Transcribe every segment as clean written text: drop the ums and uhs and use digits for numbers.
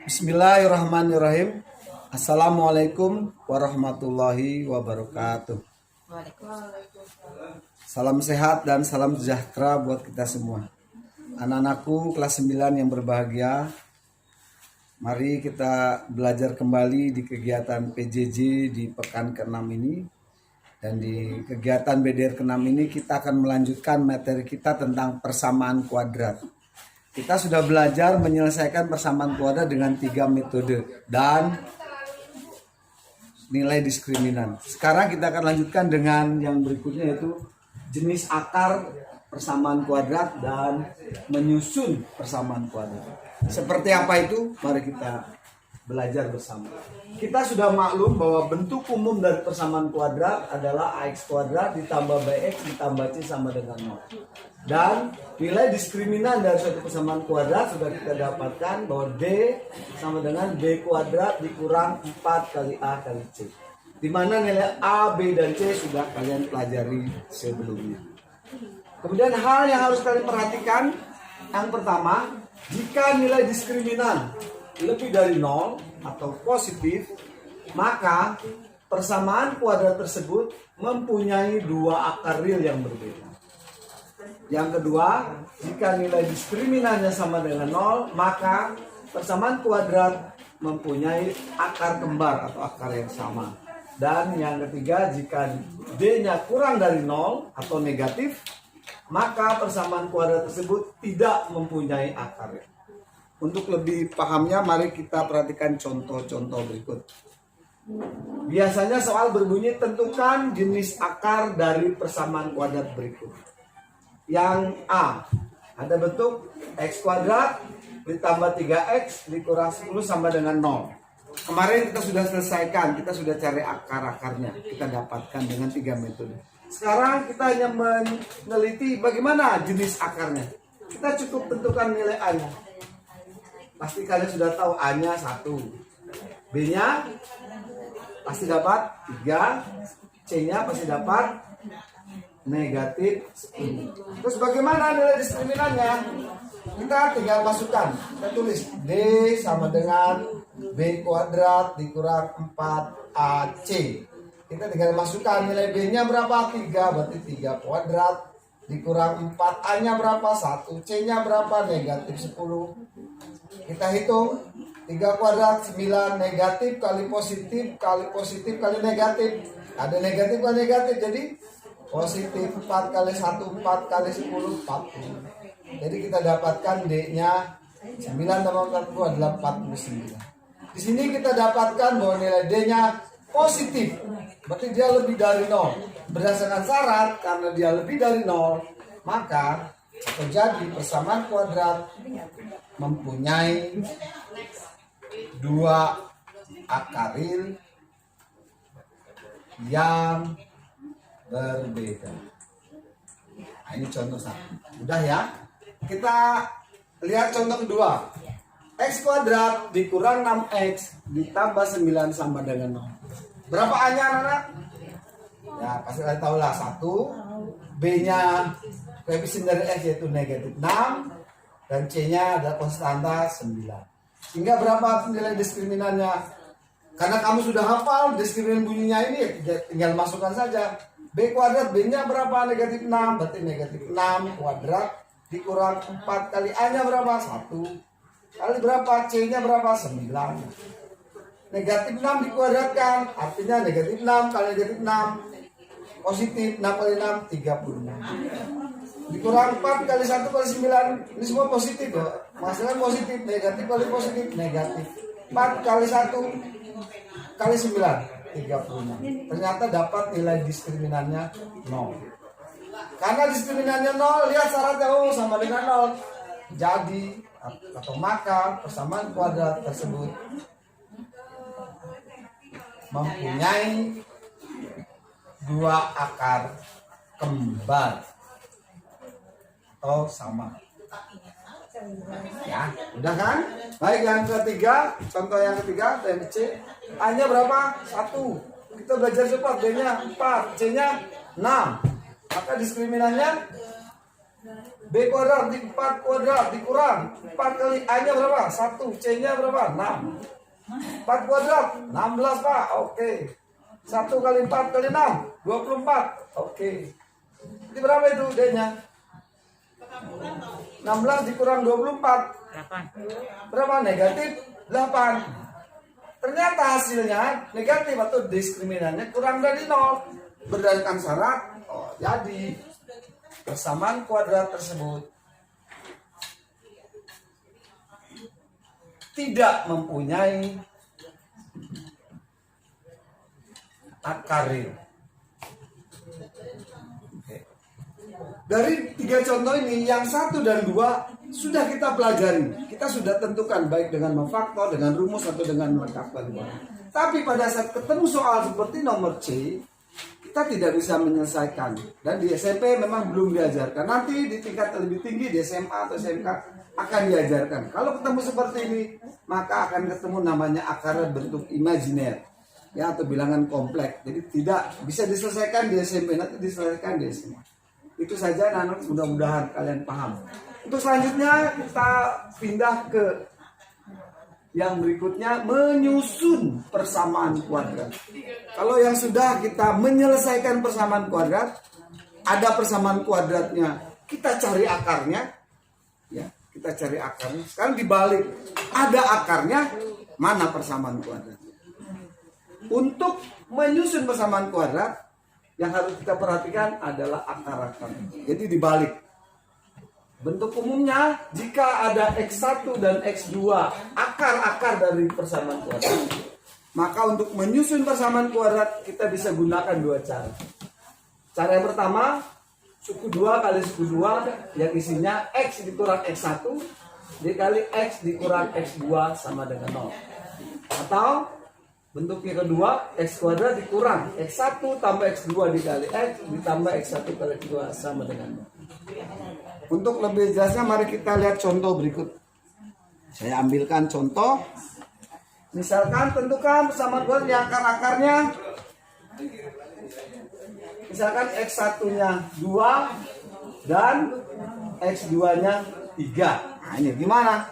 Bismillahirrahmanirrahim. Assalamualaikum warahmatullahi wabarakatuh. Salam sehat dan salam sejahtera buat kita semua. Anak-anakku kelas 9 yang berbahagia, mari kita belajar kembali di kegiatan PJJ di pekan ke-6 ini. Dan di kegiatan BDR ke-6 ini kita akan melanjutkan materi kita tentang persamaan kuadrat. Kita sudah belajar menyelesaikan persamaan kuadrat dengan 3 metode dan nilai diskriminan. Sekarang kita akan lanjutkan dengan yang berikutnya, yaitu jenis akar persamaan kuadrat dan menyusun persamaan kuadrat. Seperti apa itu? Mari kita belajar bersama. Kita sudah maklum bahwa bentuk umum dari persamaan kuadrat adalah ax kuadrat ditambah bx ditambah c sama dengan 0. Dan nilai diskriminan dari suatu persamaan kuadrat sudah kita dapatkan bahwa D sama dengan B kuadrat dikurang 4 kali A kali C. Di mana nilai A, B, dan C sudah kalian pelajari sebelumnya. Kemudian hal yang harus kalian perhatikan, yang pertama, jika nilai diskriminan lebih dari 0 atau positif, maka persamaan kuadrat tersebut mempunyai dua akar real yang berbeda. Yang kedua, jika nilai diskriminan sama dengan 0, maka persamaan kuadrat mempunyai akar kembar atau akar yang sama. Dan yang ketiga, jika D-nya kurang dari 0 atau negatif, maka persamaan kuadrat tersebut tidak mempunyai akar. Untuk lebih pahamnya, mari kita perhatikan contoh-contoh berikut. Biasanya soal berbunyi, tentukan jenis akar dari persamaan kuadrat berikut. Yang A, ada bentuk x kuadrat ditambah 3x dikurang 10 sama dengan 0. Kemarin kita sudah selesaikan, kita sudah cari akar-akarnya, kita dapatkan dengan 3 metode. Sekarang kita hanya meneliti bagaimana jenis akarnya. Kita cukup tentukan nilai A-nya. Pasti kalian sudah tahu A-nya 1, B-nya pasti dapat 3, C-nya pasti dapat negatif 10. Terus bagaimana nilai diskriminannya? Kita tinggal masukkan. Kita tulis D sama dengan B kuadrat dikurang 4AC. Kita tinggal masukkan nilai B-nya berapa? 3, berarti 3 kuadrat dikurang 4A-nya berapa? 1. C-nya berapa? Negatif 10. Kita hitung 3 kuadrat 9, negatif kali positif kali negatif. Ada negatif kali negatif, jadi positif 4 kali 1, 4 kali 10, 40. Jadi kita dapatkan D-nya 9 tambah 40 adalah 49. Di sini kita dapatkan bahwa nilai D-nya positif. Berarti dia lebih dari 0. Berdasarkan syarat, karena dia lebih dari 0, maka terjadi persamaan kuadrat mempunyai dua akar real yang berbeda. Nah, ini contoh satu. Udah ya. Kita lihat contoh kedua. X kuadrat dikurang 6x ditambah 9 sama dengan 0. Berapa A-nya anak-anak? Ya pasti kalian tahu lah. 1. B-nya koefisien dari X yaitu negatif 6. Dan C-nya adalah konstanta 9. Sehingga berapa nilai diskriminannya? Karena kamu sudah hafal diskriminan bunyinya ini, tinggal masukkan saja. B kuadrat, B-nya berapa? Negatif 6. Berarti negatif 6 kuadrat dikurang 4 kali A-nya berapa? 1. Kali berapa? C-nya berapa? 9. Negatif 6 dikuadratkan, artinya negatif 6 kali negatif 6. Positif 6 kali 6, 36. Dikurang 4 kali 1 kali 9. Ini semua positif ya. Maksudnya positif, negatif kali positif, negatif. 4 kali 1 kali 9, 36. Ternyata dapat nilai diskriminannya 0. Karena diskriminannya 0, lihat syaratnya sama dengan 0. Jadi atau maka persamaan kuadrat tersebut mempunyai dua akar kembar atau sama. Ya, udah kan? Baik, yang ketiga, contoh yang ketiga, dari C. A-nya berapa? 1. Kita belajar cepat, B-nya 4, C-nya 6. Maka diskriminannya B kuadrat di 4 kuadrat dikurang 4 kali A-nya berapa? 1, C-nya berapa? 6. 4 kuadrat 16 Pak. Oke. 1 kali 4 kali 6 24. Oke. Ini berapa itu D-nya? 16 dikurang 24 berapa? Negatif 8. Ternyata hasilnya negatif atau diskriminannya kurang dari 0 berdasarkan syarat. Jadi persamaan kuadrat tersebut tidak mempunyai akar real. Dari 3 contoh ini, yang 1 dan 2 sudah kita pelajari. Kita sudah tentukan baik dengan memfaktor, dengan rumus, atau dengan melengkapkan. Tapi pada saat ketemu soal seperti nomor C, kita tidak bisa menyelesaikan. Dan di SMP memang belum diajarkan. Nanti di tingkat lebih tinggi, di SMA atau SMK akan diajarkan. Kalau ketemu seperti ini, maka akan ketemu namanya akar bentuk imajiner, ya, atau bilangan kompleks. Jadi tidak bisa diselesaikan di SMP, nanti diselesaikan di SMA. Itu saja anak-anak, mudah-mudahan kalian paham. Untuk selanjutnya kita pindah ke yang berikutnya, menyusun persamaan kuadrat. Kalau yang sudah kita menyelesaikan persamaan kuadrat, ada persamaan kuadratnya, kita cari akarnya, ya, kita cari akarnya. Sekarang dibalik, ada akarnya, mana persamaan kuadrat? Untuk menyusun persamaan kuadrat, yang harus kita perhatikan adalah akar-akar. Jadi dibalik. Bentuk umumnya, jika ada X1 dan X2, akar-akar dari persamaan kuadrat, maka untuk menyusun persamaan kuadrat, kita bisa gunakan 2 cara. Cara yang pertama, suku 2 kali suku 2, yang isinya X dikurang X1, dikali X dikurang X2 sama dengan 0. Atau bentuk yang kedua, X kuadrat dikurang X1 tambah X2 dikali X ditambah X1 kali X2 sama dengan 0. Untuk lebih jelasnya, mari kita lihat contoh berikut. Saya ambilkan contoh. Misalkan tentukan persamaan kuadrat yang akar-akarnya. Misalkan X1-nya 2 dan X2-nya 3. Nah, ini gimana?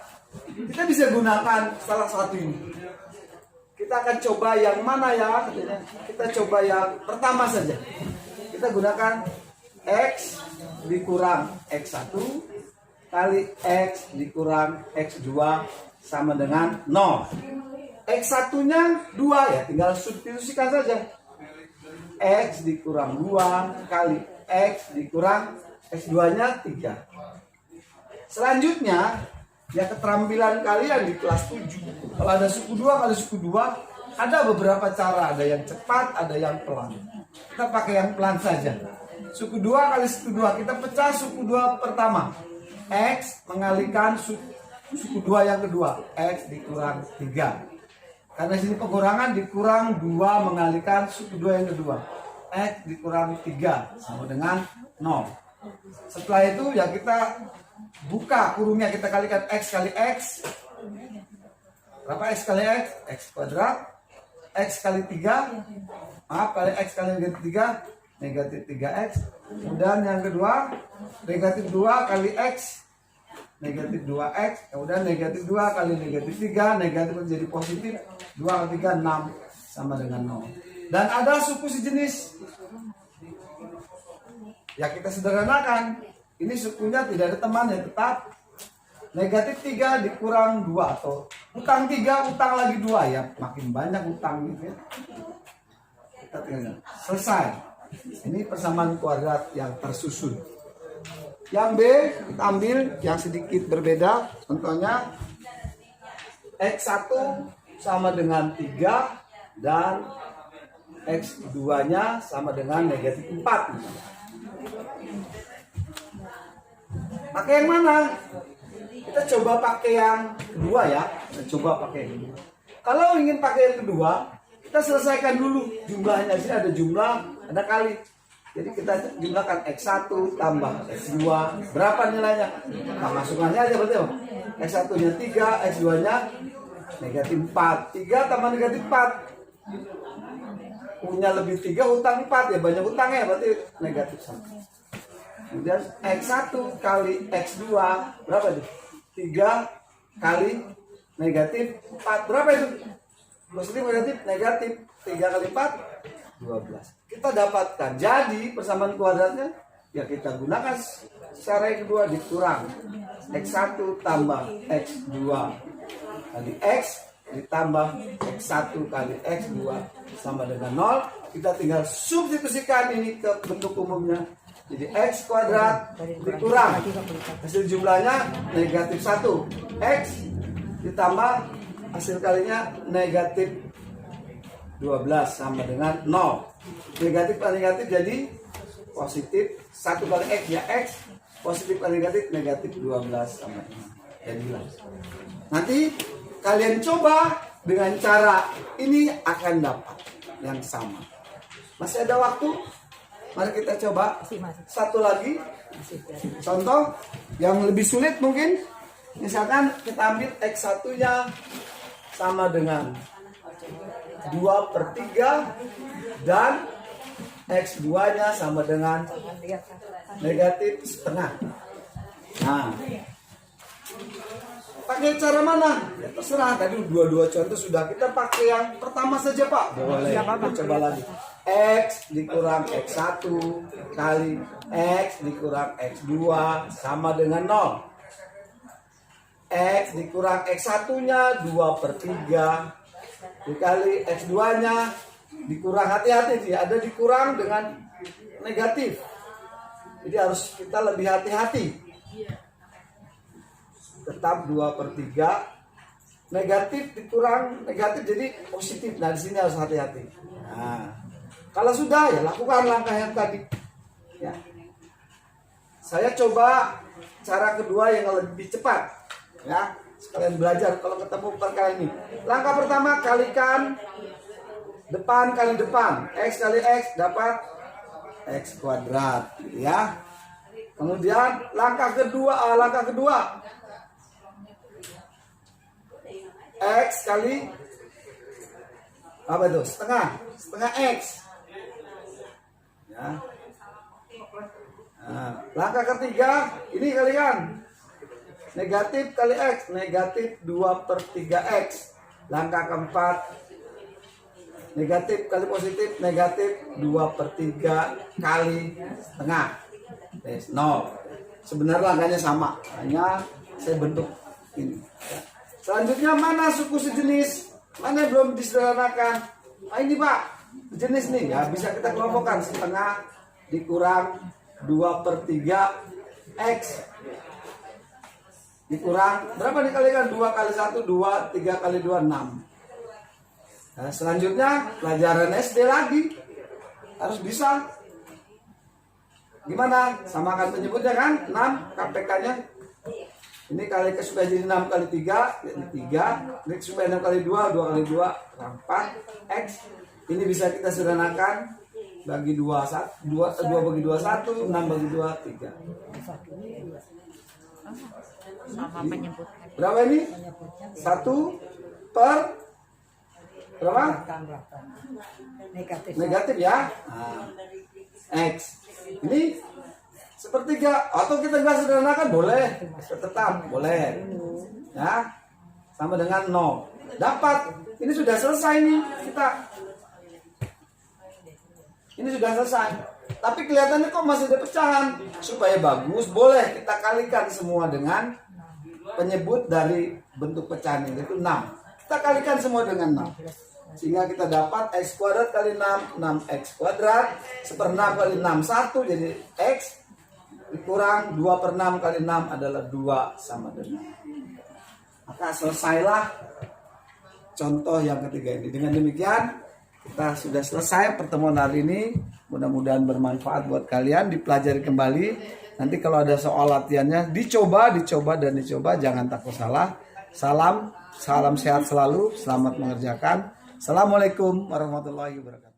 Kita bisa gunakan salah satu ini. Kita akan coba yang mana ya? Kita coba yang pertama saja. Kita gunakan X dikurang X1 kali X dikurang X2 sama dengan 0. X1-nya 2 ya, tinggal substitusikan saja. X dikurang 2 kali X dikurang X2-nya 3. Selanjutnya, ya keterampilan kalian di kelas 7. Kalau ada suku 2 kali suku 2, ada beberapa cara. Ada yang cepat, ada yang pelan. Kita pakai yang pelan saja. Suku 2 kali suku 2, kita pecah suku 2 pertama. X mengalihkan suku 2 yang kedua. X dikurang 3. Karena sini pengurangan, dikurang 2 mengalihkan suku 2 yang kedua. X dikurang 3 sama dengan 0. Setelah itu ya kita buka kurungnya, kita kalikan X kali X. Berapa X kali X? X kuadrat. X kali 3. Maaf, kali X kali negatif 3. Negatif 3X. Kemudian yang kedua, negatif 2 kali X. Negatif 2X. Kemudian negatif 2 kali negatif 3. Negatif menjadi positif. 2 kali 3, 6. Sama dengan 0. Dan ada suku sejenis. Ya kita sederhanakan. Ini sukunya tidak ada temannya, tetap negatif 3 dikurang 2 atau utang 3, utang lagi 2 ya, makin banyak utang gitu ya. Kita tinggal selesai. Ini persamaan kuadrat yang tersusun. Yang B kita ambil yang sedikit berbeda. Contohnya X1 sama dengan 3 dan X2-nya sama dengan negatif 4. Pakai yang mana? Kita coba pakai yang kedua ya. Kita coba pakai yang kedua. Kalau ingin pakai yang kedua, kita selesaikan dulu jumlahnya. Sini ada jumlah, ada kali. Jadi kita jumlahkan X1 tambah X2. Berapa nilainya? Nah, masukannya aja berarti. X1-nya 3, X2-nya negatif 4. 3 tambah negatif 4. Punya lebih 3, utang 4 ya, banyak utangnya berarti negatif 1. Kemudian X1 kali X2 berapa itu? 3 kali negatif 4. Berapa itu? Positif negatif negatif 3 kali 4 12. Kita dapatkan. Jadi persamaan kuadratnya ya kita gunakan cara yang kedua, dikurang X1 tambah X2 kali X ditambah X1 kali X2 sama dengan 0. Kita tinggal substitusikan ini ke bentuk umumnya. Jadi X kuadrat dikurang hasil jumlahnya negatif 1. X ditambah hasil kalinya negatif 12 sama dengan 0. Negatif kali negatif jadi positif. 1 kali X ya X. Positif kali negatif negatif 12 sama dengan jadilah. Nanti kalian coba dengan cara ini akan dapat yang sama. Masih ada waktu? Mari kita coba satu lagi contoh yang lebih sulit mungkin. Misalkan kita ambil X1 nya sama dengan 2/3 dan X2 nya sama dengan negatif setengah. Nah, pakai cara mana? Ya terserah. Tadi dua contoh sudah, kita pakai yang pertama saja Pak. Boleh. Coba lagi. X dikurang X1 kali X dikurang X2 sama dengan 0. X dikurang X1 nya 2/3 dikali X2 nya dikurang, hati-hati sih, ada dikurang dengan negatif. Jadi harus kita lebih hati-hati. Tetap 2/3 negatif dikurang negatif jadi positif. Nah di sini harus hati-hati. Nah, kalau sudah ya lakukan langkah yang tadi. Ya. Saya coba cara kedua yang lebih cepat. Ya, sekalian belajar kalau ketemu perkara ini. Langkah pertama kalikan depan kali depan, X kali X dapat X kuadrat, ya. Kemudian langkah kedua X kali apa itu? Setengah X. Ya. Nah, langkah ketiga ini kalikan negatif kali X, negatif 2/3X. Langkah keempat negatif kali positif, negatif 2/3 kali setengah. Yes, 0. Sebenarnya langkahnya sama, hanya saya bentuk ini. Selanjutnya mana suku sejenis? Mana yang belum disederhanakan? Nah ini Pak, jenis nih ya bisa kita kelompokkan. Setengah dikurang 2/3X dikurang berapa dikalikan 2 kali 1 2, 3 kali 2 6. Nah, selanjutnya pelajaran SD lagi harus bisa. Gimana? Samakan penyebutnya kan 6 KPK nya. Ini kali ke supaya jadi 6 kali 3 jadi 3. Ini supaya 6 kali 2 2 kali 2 4 X. Ini bisa kita sederhanakan bagi 2 bagi 2 1, 6 bagi 2 3. Sama penyebut. Berapa ini? 1 per berapa? Negatif ya. Nah, X. Ini sepertiga atau kita nggak sederhanakan boleh, tetap boleh. Ya, sama dengan 0. Dapat. Ini sudah selesai nih kita. Ini sudah selesai. Tapi kelihatannya kok masih ada pecahan. Supaya bagus, boleh kita kalikan semua dengan penyebut dari bentuk pecahan ini, itu 6. Kita kalikan semua dengan 6. Sehingga kita dapat X kuadrat kali 6, 6X kuadrat. 1/6 kali 6, 1 jadi X. Dikurang 2/6 kali 6 adalah 2 sama dengan. Maka selesailah contoh yang ketiga ini. Dengan demikian kita sudah selesai pertemuan hari ini. Mudah-mudahan bermanfaat buat kalian. Dipelajari kembali. Nanti kalau ada soal latihannya dicoba. Jangan takut salah. Salam sehat selalu. Selamat mengerjakan. Assalamualaikum warahmatullahi wabarakatuh.